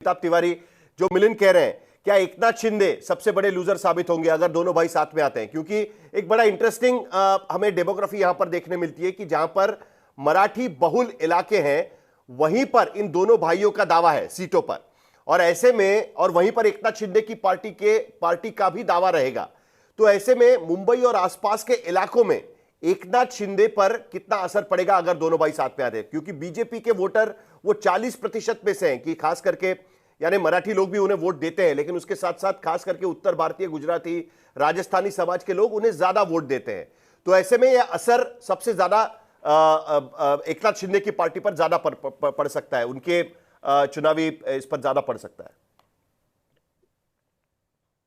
अमिताभ तिवारी जो मिलिंद कह रहे हैं, क्या एकनाथ शिंदे सबसे बड़े लूजर साबित होंगे अगर दोनों भाई साथ में आते हैं? क्योंकि एक बड़ा इंटरेस्टिंग हमें डेमोग्राफी यहां पर देखने मिलती है कि जहां पर मराठी बहुल इलाके हैं वहीं पर इन दोनों भाइयों का दावा है सीटों पर, और ऐसे में और वहीं पर एकनाथ शिंदे की पार्टी का भी दावा रहेगा। तो ऐसे में मुंबई और आसपास के इलाकों में एकनाथ शिंदे पर कितना असर पड़ेगा अगर दोनों भाई साथ में आते हैं? क्योंकि बीजेपी के वोटर वो 40% में से हैं कि खास करके यानी मराठी लोग भी उन्हें वोट देते हैं, लेकिन उसके साथ साथ खास करके उत्तर भारतीय, गुजराती, राजस्थानी समाज के लोग उन्हें ज्यादा वोट देते हैं। तो ऐसे में यह असर सबसे ज्यादा एकनाथ शिंदे की पार्टी पर ज्यादा पड़ सकता है, उनके चुनावी इस पर ज्यादा पड़ सकता है।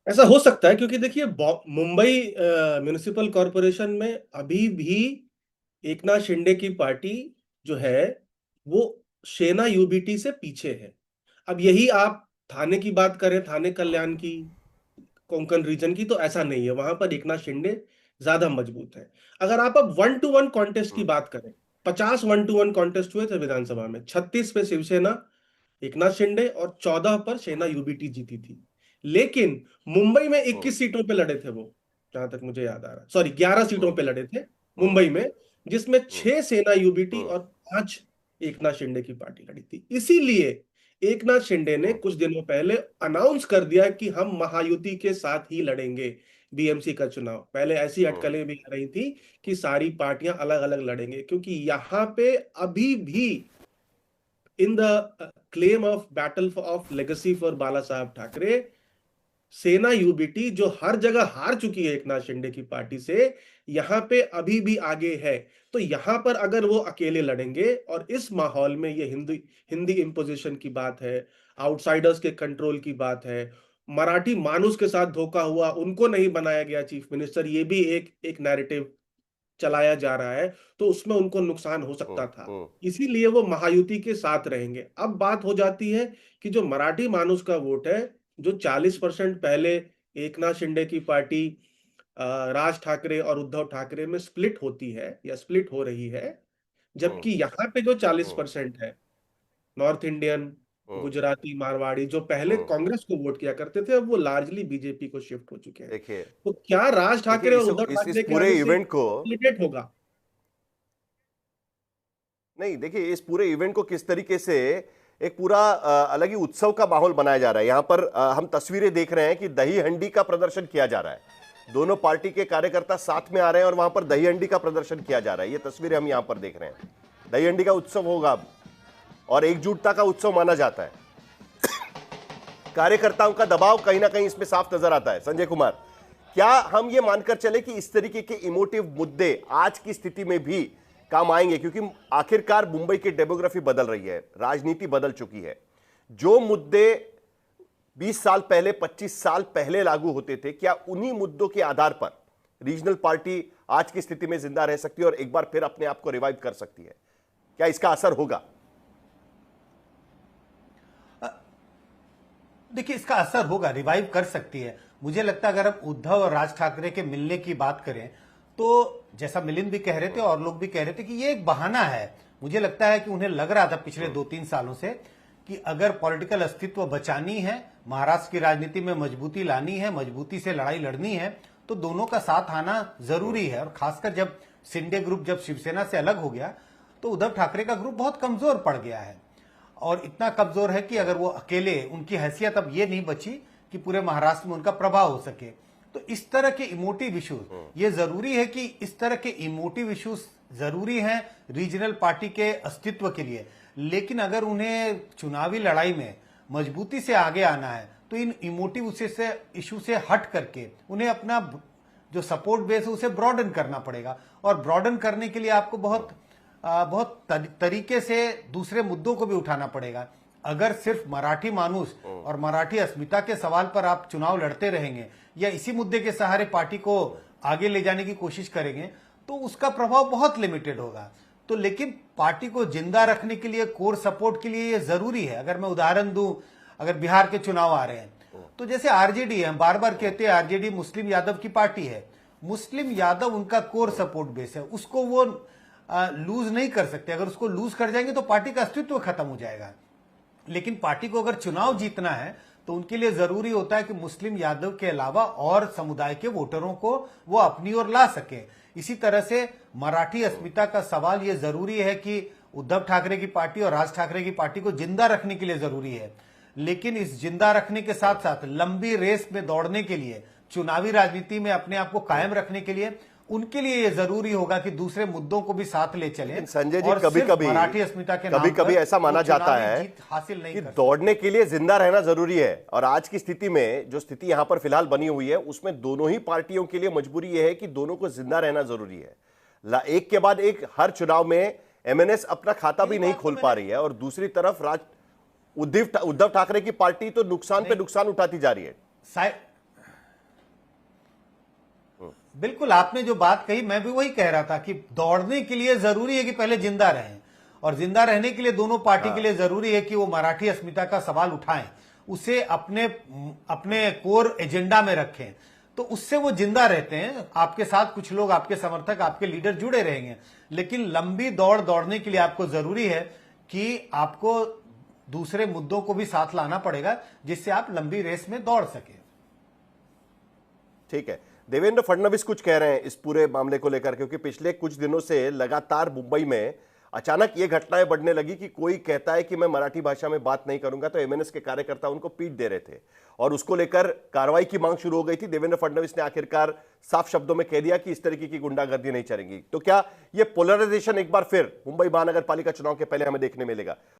ऐसा हो सकता है क्योंकि देखिए मुंबई म्युनिसिपल कॉरपोरेशन में अभी भी एकनाथ शिंदे की पार्टी जो है वो सेना यूबीटी से पीछे है। अब यही आप थाने की बात करें, थाने कल्याण की, कोंकण रीजन की, तो ऐसा नहीं है, वहां पर एकनाथ शिंदे ज्यादा मजबूत है। अगर आप अब 1-to-1 कॉन्टेस्ट की बात करें, 50 1-to-1 कॉन्टेस्ट हुए थे विधानसभा में, 36 पे शिवसेना एकनाथ शिंदे और 14 पर सेना यूबीटी जीती थी। लेकिन मुंबई में 21 सीटों पे लड़े थे वो, जहां तक मुझे याद आ रहा है, सॉरी 11 सीटों पे लड़े थे मुंबई में, जिसमें 6 सेना यूबीटी और 5 एकनाथ शिंदे की पार्टी लड़ी थी। इसीलिए एकनाथ शिंदे ने कुछ दिनों पहले अनाउंस कर दिया कि हम महायुति के साथ ही लड़ेंगे बीएमसी का चुनाव। पहले ऐसी अटकलें भी आ रही थी कि सारी पार्टियां अलग अलग लड़ेंगे, क्योंकि यहां पे अभी भी in the claim of battle of legacy for Bala Saheb Thackeray, सेना यूबीटी जो हर जगह हार चुकी है एकनाथ शिंदे की पार्टी से, यहां पे अभी भी आगे है। तो यहां पर अगर वो अकेले लड़ेंगे, और इस माहौल में ये हिंदी हिंदी इंपोजिशन की बात है, आउटसाइडर्स के कंट्रोल की बात है, मराठी मानुस के साथ धोखा हुआ, उनको नहीं बनाया गया चीफ मिनिस्टर, ये भी एक नैरेटिव चलाया जा रहा है, तो उसमें उनको नुकसान हो सकता था। इसीलिए वो महायुति के साथ रहेंगे। अब बात हो जाती है कि जो मराठी मानुस का वोट है, जो 40% पहले एकनाथ शिंदे की पार्टी राज ठाकरे और उद्धव ठाकरे में स्प्लिट होती है या स्प्लिट हो रही है, जबकि यहाँ पे जो 40% है नॉर्थ इंडियन, गुजराती, मारवाड़ी, जो पहले कांग्रेस को वोट किया करते थे, अब वो लार्जली बीजेपी को शिफ्ट हो चुके हैं। देखिए, तो क्या राज ठाकरे और उद्धव इस ठाकरे के पूरे आने से इवेंट को कंसोलिडेट होगा? नहीं, देखिए इस पूरे इवेंट को किस तरीके से एक पूरा अलग ही उत्सव का माहौल बनाया जा रहा है। यहां पर हम तस्वीरें देख रहे हैं कि दही हंडी का प्रदर्शन किया जा रहा है, दोनों पार्टी के कार्यकर्ता साथ में आ रहे हैं और वहां पर दही हंडी का प्रदर्शन किया जा रहा है। ये तस्वीरें हम यहां पर देख रहे हैं। दही हंडी का उत्सव होगा अब, और एकजुटता का उत्सव माना जाता है। कार्यकर्ताओं का दबाव कहीं ना कहीं इसमें साफ नजर आता है। संजय कुमार, क्या हम ये मानकर चले कि इस तरीके के इमोटिव मुद्दे आज की स्थिति में भी काम आएंगे? क्योंकि आखिरकार मुंबई की डेमोग्राफी बदल रही है, राजनीति बदल चुकी है। जो मुद्दे 20 साल पहले, 25 साल पहले लागू होते थे, क्या उन्हीं मुद्दों के आधार पर रीजनल पार्टी आज की स्थिति में जिंदा रह सकती है और एक बार फिर अपने आप को रिवाइव कर सकती है? क्या इसका असर होगा? देखिए, इसका असर होगा, रिवाइव कर सकती है। मुझे लगता है अगर हम उद्धव और राज ठाकरे के मिलने की बात करें, तो जैसा मिलिंद भी कह रहे थे और लोग भी कह रहे थे कि ये एक बहाना है। मुझे लगता है कि उन्हें लग रहा था पिछले 2-3 सालों से कि अगर पॉलिटिकल अस्तित्व बचानी है, महाराष्ट्र की राजनीति में मजबूती लानी है, मजबूती से लड़ाई लड़नी है, तो दोनों का साथ आना जरूरी है। और खासकर जब शिंदे ग्रुप जब शिवसेना से अलग हो गया, तो उद्धव ठाकरे का ग्रुप बहुत कमजोर पड़ गया है, और इतना कमजोर है कि अगर वो अकेले, उनकी हैसियत अब ये नहीं बची कि पूरे महाराष्ट्र में उनका प्रभाव हो सके। तो इस तरह के इमोटिव इश्यूज, ये जरूरी है कि इस तरह के इमोटिव इश्यूज जरूरी हैं रीजनल पार्टी के अस्तित्व के लिए। लेकिन अगर उन्हें चुनावी लड़ाई में मजबूती से आगे आना है, तो इन इमोटिव इश्यू से हट करके उन्हें अपना जो सपोर्ट बेस है उसे ब्रॉडन करना पड़ेगा। और ब्रॉडन करने के लिए आपको बहुत तरीके से दूसरे मुद्दों को भी उठाना पड़ेगा। अगर सिर्फ मराठी मानुस और मराठी अस्मिता के सवाल पर आप चुनाव लड़ते रहेंगे या इसी मुद्दे के सहारे पार्टी को आगे ले जाने की कोशिश करेंगे, तो उसका प्रभाव बहुत लिमिटेड होगा। तो लेकिन पार्टी को जिंदा रखने के लिए, कोर सपोर्ट के लिए ये जरूरी है। अगर मैं उदाहरण दूं, अगर बिहार के चुनाव आ रहे हैं, तो जैसे आरजेडी है, हम बार बार कहते हैं आरजेडी मुस्लिम यादव की पार्टी है, मुस्लिम यादव उनका कोर सपोर्ट बेस है, उसको वो लूज नहीं कर सकते। अगर उसको लूज कर जाएंगे तो पार्टी का अस्तित्व खत्म हो जाएगा। लेकिन पार्टी को अगर चुनाव जीतना है तो उनके लिए जरूरी होता है कि मुस्लिम यादव के अलावा और समुदाय के वोटरों को वो अपनी ओर ला सके। इसी तरह से मराठी अस्मिता का सवाल ये जरूरी है कि उद्धव ठाकरे की पार्टी और राज ठाकरे की पार्टी को जिंदा रखने के लिए जरूरी है, लेकिन इस जिंदा रखने के साथ साथ लंबी रेस में दौड़ने के लिए, चुनावी राजनीति में अपने आप को कायम रखने के लिए उनके लिए यह जरूरी होगा कि दूसरे मुद्दों को भी साथ ले चलें। संजय जी, और कभी सिर्फ कभी मराठी अस्मिता के नाम कभी कभी पर ऐसा माना वो जाता चुनावी है जीत हासिल नहीं कि कर सकते। दौड़ने के लिए जिंदा रहना जरूरी है, और आज की स्थिति में जो स्थिति यहां पर फिलहाल बनी हुई है उसमें दोनों ही पार्टियों के लिए मजबूरी यह है कि दोनों को जिंदा रहना जरूरी है। एक के बाद एक हर चुनाव में एमएनएस अपना खाता भी नहीं खोल पा रही है, और दूसरी तरफ उद्धव ठाकरे की पार्टी तो नुकसान पे नुकसान उठाती जा रही है। बिल्कुल, आपने जो बात कही मैं भी वही कह रहा था कि दौड़ने के लिए जरूरी है कि पहले जिंदा रहें, और जिंदा रहने के लिए दोनों पार्टी के लिए जरूरी है कि वो मराठी अस्मिता का सवाल उठाएं, उसे अपने कोर एजेंडा में रखें, तो उससे वो जिंदा रहते हैं। आपके साथ कुछ लोग, आपके समर्थक, आपके लीडर जुड़े रहेंगे, लेकिन लंबी दौड़ने के लिए आपको जरूरी है कि आपको दूसरे मुद्दों को भी साथ लाना पड़ेगा, जिससे आप लंबी रेस में दौड़ सके। ठीक है, देवेंद्र फडणवीस कुछ कह रहे हैं इस पूरे मामले को लेकर, क्योंकि पिछले कुछ दिनों से लगातार मुंबई में अचानक ये घटनाएं बढ़ने लगी कि कोई कहता है कि मैं मराठी भाषा में बात नहीं करूंगा, तो एमएनएस के कार्यकर्ता उनको पीट दे रहे थे और उसको लेकर कार्रवाई की मांग शुरू हो गई थी। देवेंद्र फडणवीस ने आखिरकार साफ शब्दों में कह दिया कि इस तरीके की गुंडागर्दी नहीं चलेगी। तो क्या ये पोलराइजेशन एक बार फिर मुंबई महानगर पालिका चुनाव के पहले हमें देखने मिलेगा?